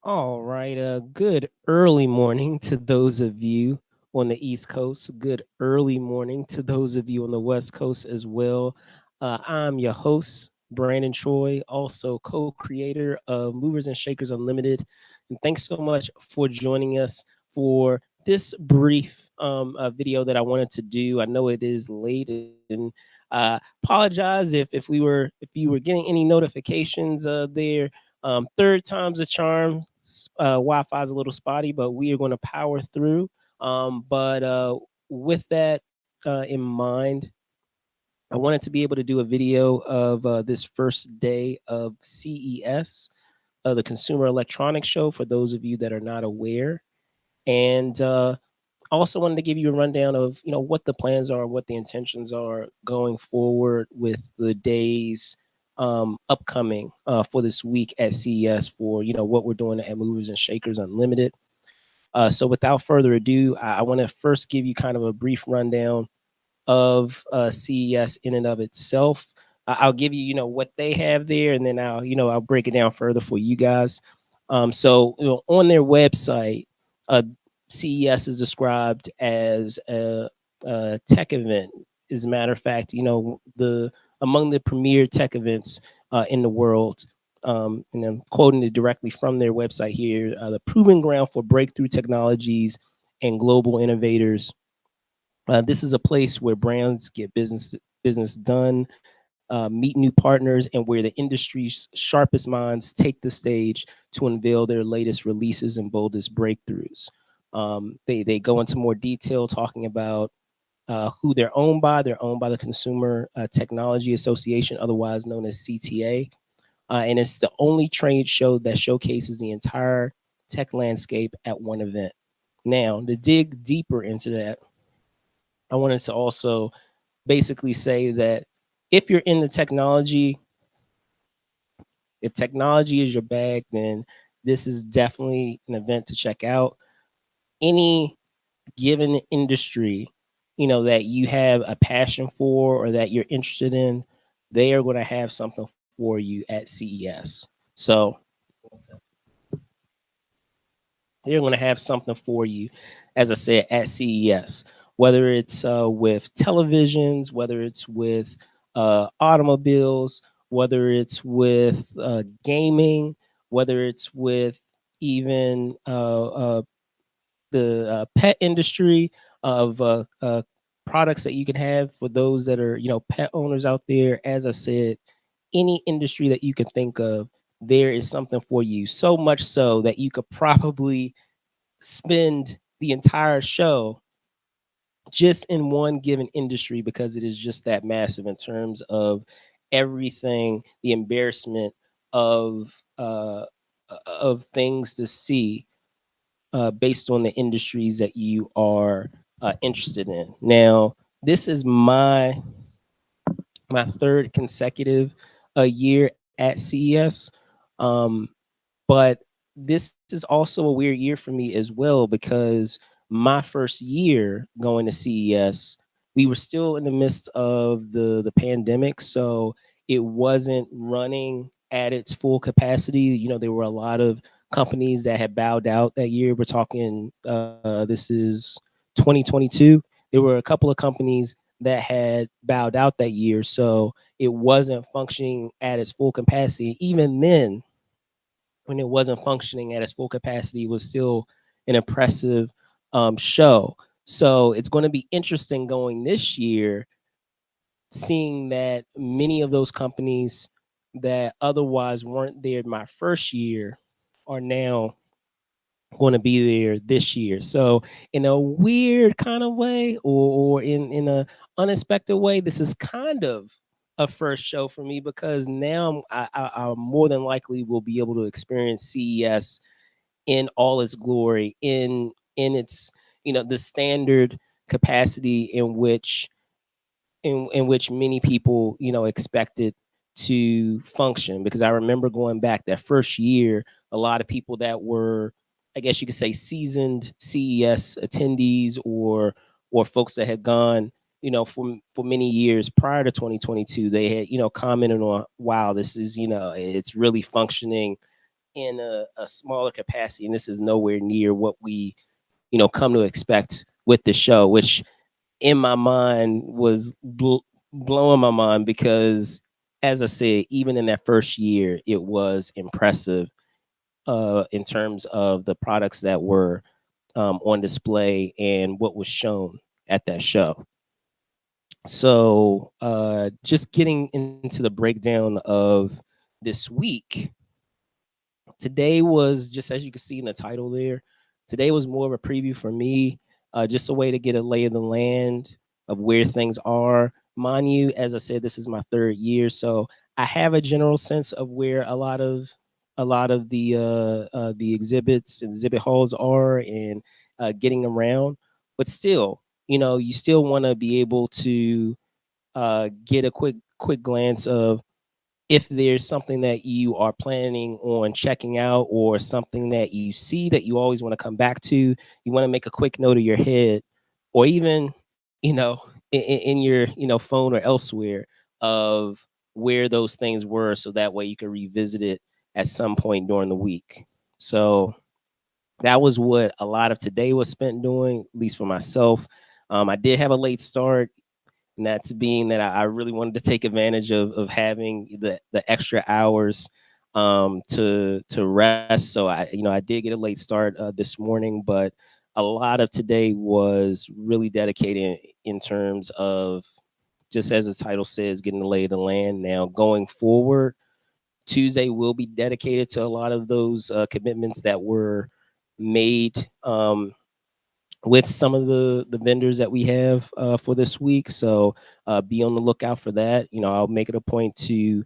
All right. Good early morning to those of you on the East Coast. Good early morning to those of you on the West Coast as well. I'm your host, Brandon Troy, also co creator of Movers and Shakers Unlimited. And thanks so much for joining us for this brief video that I wanted to do. I know it is late and apologize if you were getting any notifications there. Third time's a charm. Wi-Fi is a little spotty, but we are going to power through. But with that in mind, I wanted to be able to do a video of this first day of CES, the Consumer Electronics Show, for those of you that are not aware. And I also wanted to give you a rundown of what the plans are, what the intentions are going forward with the days upcoming for this week at CES for what we're doing at Movers and Shakers Unlimited. So without further ado, I want to first give you kind of a brief rundown of CES in and of itself. I'll give you what they have there, and then I'll break it down further for you guys. So on their website, uh, CES is described as a tech event. As a matter of fact, the among the premier tech events in the world. And I'm quoting it directly from their website here: the proving ground for breakthrough technologies and global innovators. This is a place where brands get business done, meet new partners, and where the industry's sharpest minds take the stage to unveil their latest releases and boldest breakthroughs. They go into more detail talking about who they're owned by. They're owned by the Consumer Technology Association, otherwise known as CTA. And it's the only trade show that showcases the entire tech landscape at one event. Now, to dig deeper into that, I wanted to also basically say that if you're in the technology, if technology is your bag, then this is definitely an event to check out. Any given industry, that you have a passion for or that you're interested in, they are going to have something for you at CES. So they're going to have something for you, as I said, at CES, whether it's with televisions, whether it's with automobiles, whether it's with gaming, whether it's with even the pet industry of products that you can have for those that are, pet owners out there. As I said, any industry that you can think of, there is something for you. So much so that you could probably spend the entire show just in one given industry because it is just that massive in terms of everything, the embarrassment of things to see based on the industries that you are interested in. Now, this is my third consecutive year at CES. Um, but this is also a weird year for me as well because my first year going to CES, we were still in the midst of the pandemic, so it wasn't running at its full capacity. There were a lot of companies that had bowed out that year. We're talking this is 2022. There were a couple of companies that had bowed out that year, so it wasn't functioning at its full capacity. Even then, when it wasn't functioning at its full capacity, was still an impressive show. So it's going to be interesting going this year, seeing that many of those companies that otherwise weren't there my first year are now going to be there this year. So in a weird kind of way, or in a unexpected way, this is kind of a first show for me because now I more than likely will be able to experience CES in all its glory, in its the standard capacity in which many people expected to function. Because I remember going back that first year, a lot of people that were, I guess you could say, seasoned CES attendees or folks that had gone for many years prior to 2022, they had commented on, wow, this is it's really functioning in a smaller capacity, and this is nowhere near what we come to expect with the show, which in my mind was blowing my mind because, as I said, even in that first year, it was impressive in terms of the products that were on display and what was shown at that show. So, just getting into the breakdown of this week, today was just as you can see in the title there. Today was more of a preview for me, just a way to get a lay of the land of where things are. Mind you, as I said, this is my third year, so I have a general sense of where a lot of the exhibits and exhibit halls are and getting around. But still, you still want to be able to get a quick glance of if there's something that you are planning on checking out or something that you see that you always want to come back to, you want to make a quick note of your head, or even in your phone or elsewhere of where those things were, so that way you can revisit it at some point during the week. So that was what a lot of today was spent doing, at least for myself. I did have a late start, and that's being that I really wanted to take advantage of having the extra hours to rest. So I did get a late start this morning, but a lot of today was really dedicated in terms of, just as the title says, getting the lay of the land. Now going forward, Tuesday will be dedicated to a lot of those commitments that were made with some of the vendors that we have for this week. So be on the lookout for that. I'll make it a point to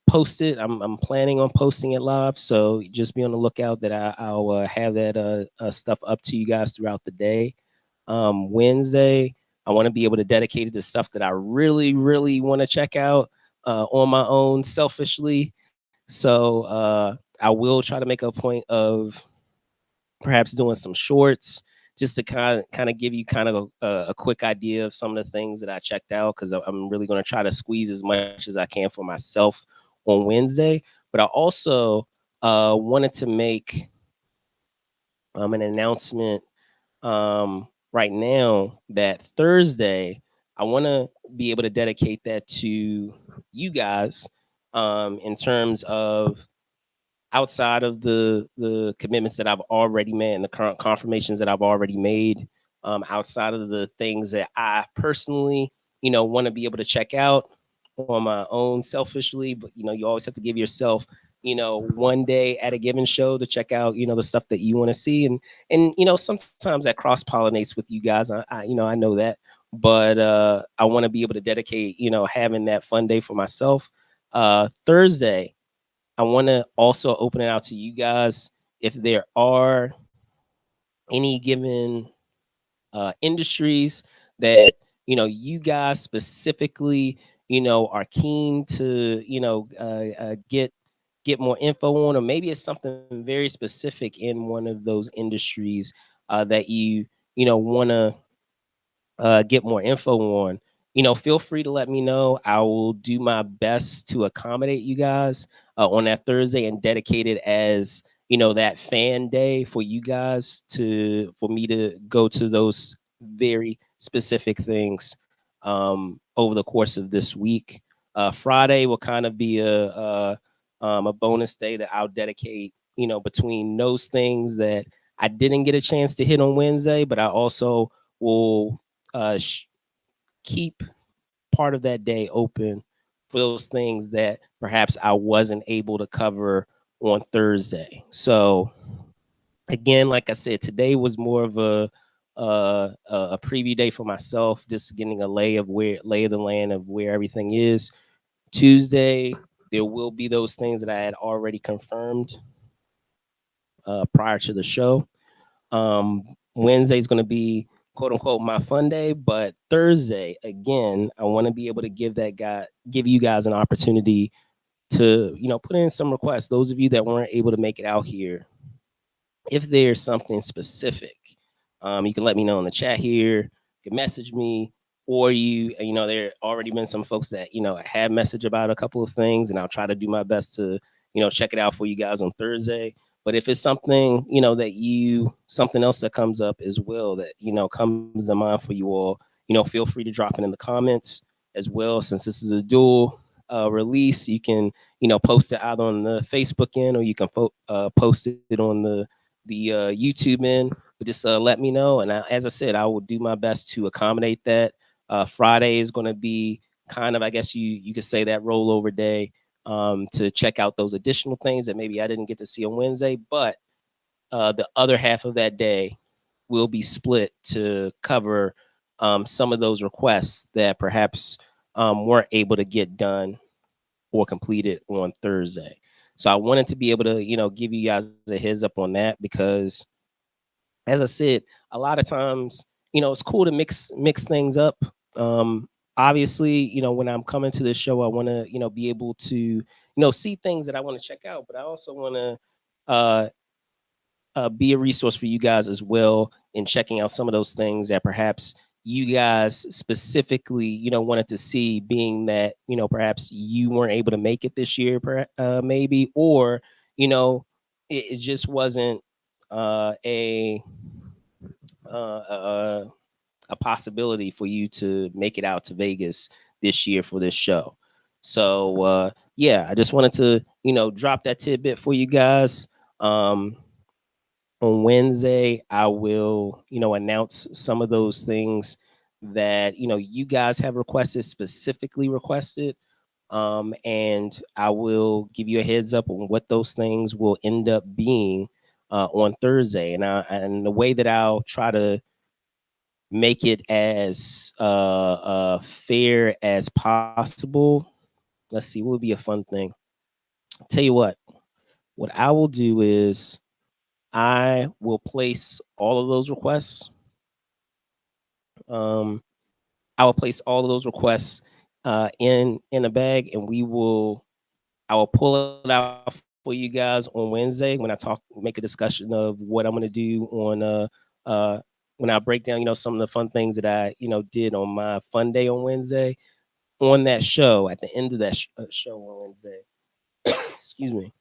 post it. I'm planning on posting it live, so just be on the lookout that I'll have that stuff up to you guys throughout the day. Wednesday, I want to be able to dedicate it to stuff that I really, really want to check out on my own, selfishly. So I will try to make a point of perhaps doing some shorts just to kind of give you kind of a quick idea of some of the things that I checked out, because I'm really going to try to squeeze as much as I can for myself on Wednesday. But I also wanted to make an announcement right now that Thursday I want to be able to dedicate that to you guys in terms of outside of the commitments that I've already made and the current confirmations that I've already made, outside of the things that I personally, want to be able to check out on my own selfishly. But you always have to give yourself, one day at a given show to check out, the stuff that you want to see, and sometimes that cross pollinates with you guys. I know that, but I want to be able to dedicate, having that fun day for myself. Thursday, I want to also open it out to you guys if there are any given industries that you guys specifically are keen to get more info on, or maybe it's something very specific in one of those industries that you want to get more info on, feel free to let me know. I will do my best to accommodate you guys on that Thursday and dedicate it as that fan day for you guys for me to go to those very specific things over the course of this week. Friday will kind of be a bonus day that I'll dedicate, between those things that I didn't get a chance to hit on Wednesday, but I also will keep part of that day open for those things that perhaps I wasn't able to cover on Thursday. So again, like I said, today was more of a preview day for myself, just getting a lay of the land of where everything is. Tuesday, there will be those things that I had already confirmed prior to the show. Wednesday is going to be quote unquote my fun day, but Thursday again, I want to be able to give you guys an opportunity to put in some requests. Those of you that weren't able to make it out here, if there's something specific, you can let me know in the chat here. You can message me, or there already been some folks that have messaged about a couple of things, and I'll try to do my best to check it out for you guys on Thursday. But if it's something, something else that comes up as well that, comes to mind for you all, feel free to drop it in the comments as well. Since this is a dual release, you can, post it out on the Facebook end, or you can post it on the YouTube end. But just let me know. And as I said, I will do my best to accommodate that. Friday is going to be kind of, I guess you could say, that rollover day to check out those additional things that maybe I didn't get to see on Wednesday. But the other half of that day will be split to cover some of those requests that perhaps weren't able to get done or completed on Thursday. So I wanted to be able to, give you guys a heads up on that, because as I said, a lot of times, it's cool to mix things up. Obviously, when I'm coming to this show, I want to, be able to, see things that I want to check out, but I also want to be a resource for you guys as well in checking out some of those things that perhaps you guys specifically, wanted to see, being that, perhaps you weren't able to make it this year, maybe, or, it just wasn't uh, a possibility for you to make it out to Vegas this year for this show. So yeah, I just wanted to drop that tidbit for you guys. On Wednesday, I will announce some of those things that you guys have specifically requested. And I will give you a heads up on what those things will end up being on Thursday. And the way that I'll try to make it as fair as possible. Let's see, what would be a fun thing? Tell you what I will do is I will place all of those requests. Um, I will place all of those requests in a bag, and I will pull it out for you guys on Wednesday when make a discussion of what I'm going to do on uh, when I break down some of the fun things that I did on my fun day on Wednesday. On that show, at the end of that show on Wednesday, excuse me,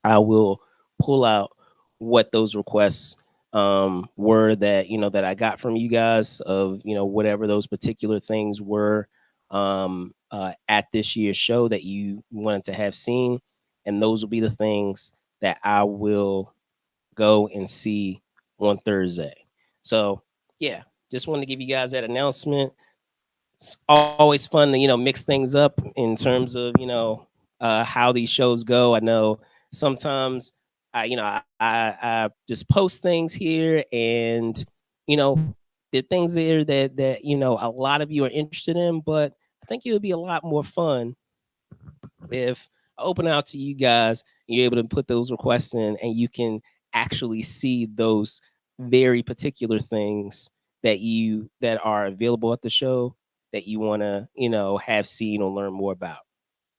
I will pull out what those requests were that that I got from you guys, of whatever those particular things were at this year's show that you wanted to have seen, and those will be the things that I will go and see on Thursday. So yeah, just wanted to give you guys that announcement. It's always fun to mix things up in terms of how these shows go. I know sometimes I just post things here, and the things there that a lot of you are interested in, but I think it would be a lot more fun if I open out to you guys and you're able to put those requests in, and you can actually see those very particular things that are available at the show that you want to have seen or learn more about.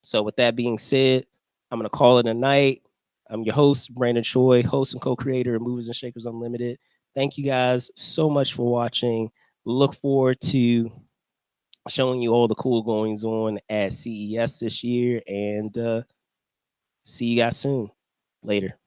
So with that being said, I'm going to call it a night. I'm your host, Brandon Choi, host and co-creator of Movers and Shakers Unlimited. Thank you guys so much for watching. Look forward to showing you all the cool goings on at CES this year, and see you guys soon. Later.